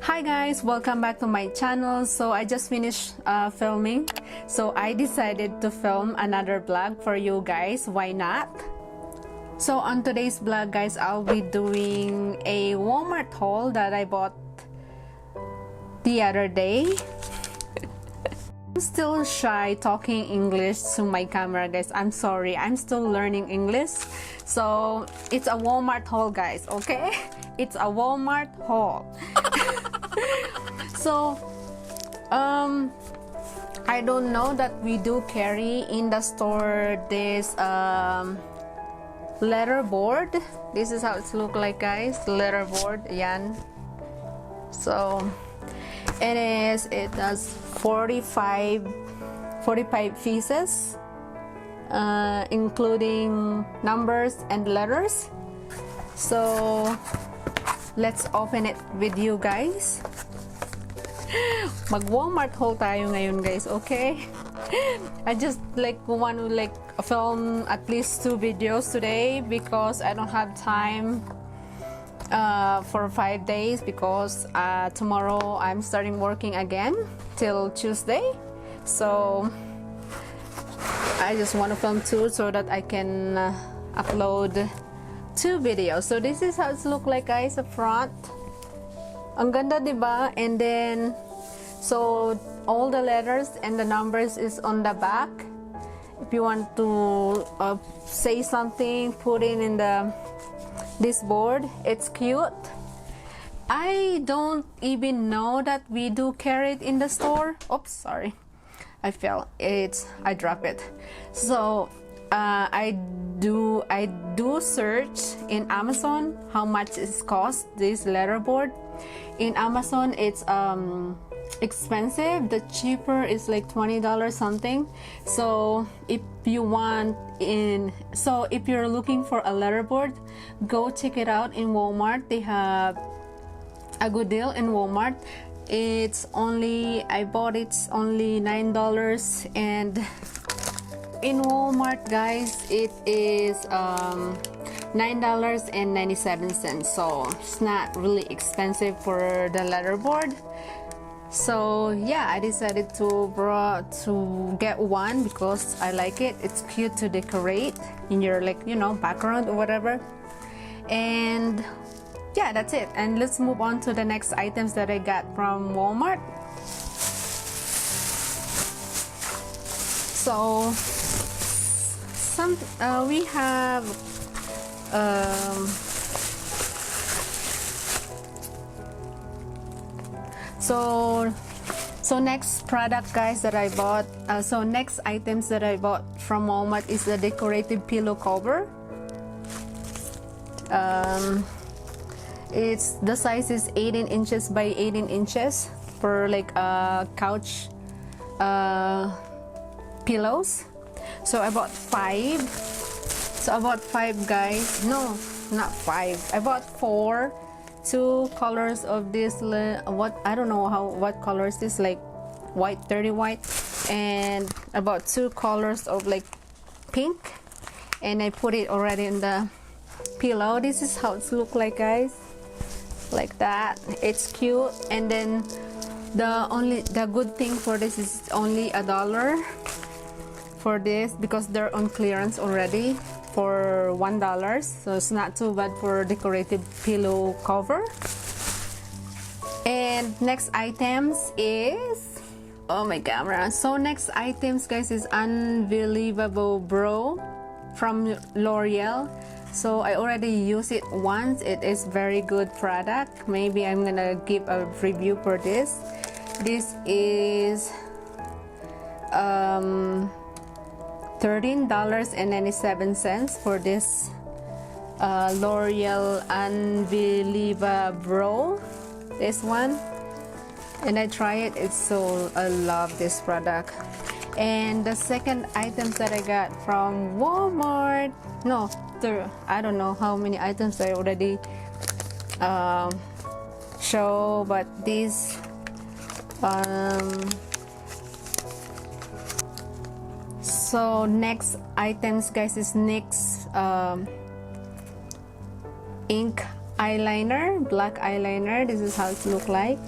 Hi guys, welcome back to my channel. So I just finished filming, so I decided to film another vlog for you guys. Why not? So on today's vlog guys, I'll be doing a Walmart haul that I bought the other day. I'm still shy talking English to my camera guys. I'm sorry, I'm still learning English. So it's a Walmart haul guys, okay? It's a Walmart haul. So I don't know that we do carry in the store this letter board. This is how it's look like guys, letter board. Yan. So it does 45 pieces, including numbers and letters. So let's open it with you guys. Mag Walmart haul tayo ngayon guys, okay? I just want to film at least 2 videos today because I don't have time for 5 days because tomorrow I'm starting working again till Tuesday. So I just want to film 2 so that I can upload 2 videos. So this is how it look like guys, the front. Ang ganda diba? And then so all the letters and the numbers is on the back. If you want to say something, put it in this board. It's cute. I don't even know that we do carry it in the store. Oops, sorry, I fell. I dropped it. So I do search in Amazon how much it costs this letterboard. In Amazon it's expensive. The cheaper is like $20 something. So if you if you're looking for a letterboard, go check it out in Walmart. They have a good deal in Walmart. I bought it's only $9, and in Walmart guys it is $9.97. so it's not really expensive for the letterboard. So yeah, I decided to get one because I like it. It's cute to decorate in your background or whatever. And yeah, that's it. And let's move on to the next items that I got from Walmart. So we have so next product guys that I bought, next items that I bought from Walmart is the decorative pillow cover. The size is 18 inches by 18 inches for couch pillows. So I bought 5. So I bought 5 guys. No, not 5. I bought 4. 2 colors of this. I don't know what color is this, like white, dirty white, and about 2 colors of pink. And I put it already in the pillow. This is how it's look like guys, like that. It's cute. And then the good thing for this is only $1 for this because they're on clearance already for $1, so it's not too bad for decorative pillow cover. And next items is, oh my camera. So next items guys is Unbelievable Brow from L'Oreal. So I already used it once. It is very good product. Maybe I'm gonna give a review for this. This is $13.97 for this L'Oreal Unbelievable Brow, this one. And I try it. I love this product. And the second items that I got from Walmart, I don't know how many items I already show, but these so next items guys is NYX ink eyeliner, black eyeliner. This is how it look like.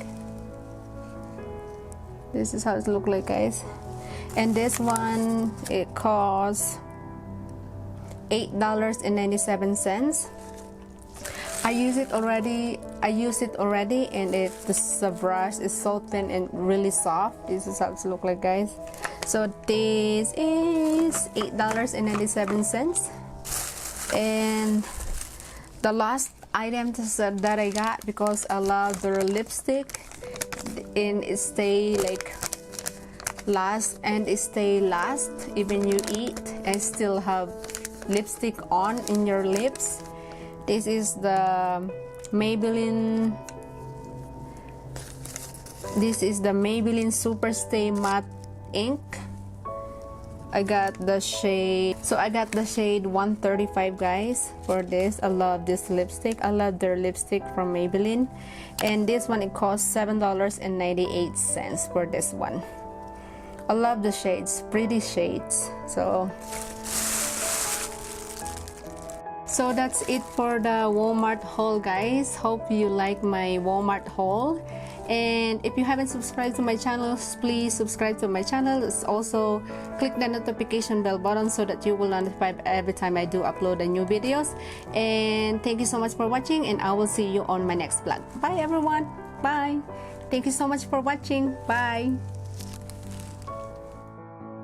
This is how it look like, guys. And this one, it costs $8.97. I used it already, and the brush is so thin and really soft. This is how it look like, guys. So this is $8.97. And the last item that I got, because I love their lipstick, and it stay like last, and it stay last even you eat and still have lipstick on in your lips. This is the Maybelline. This is the Maybelline Superstay Matte Ink. I got the shade, so I got the shade 135, guys, for this. I love this lipstick. I love their lipstick from Maybelline. And this one, it costs $7.98 for this one. I love the shades, pretty shades. So that's it for the Walmart haul, guys. Hope you like my Walmart haul. And if you haven't subscribed to my channel, please subscribe to my channel. Also click the notification bell button so that you will notified every time I do upload the new videos. And thank you so much for watching, and I will see you on my next vlog. Bye everyone. Bye. Thank you so much for watching. Bye.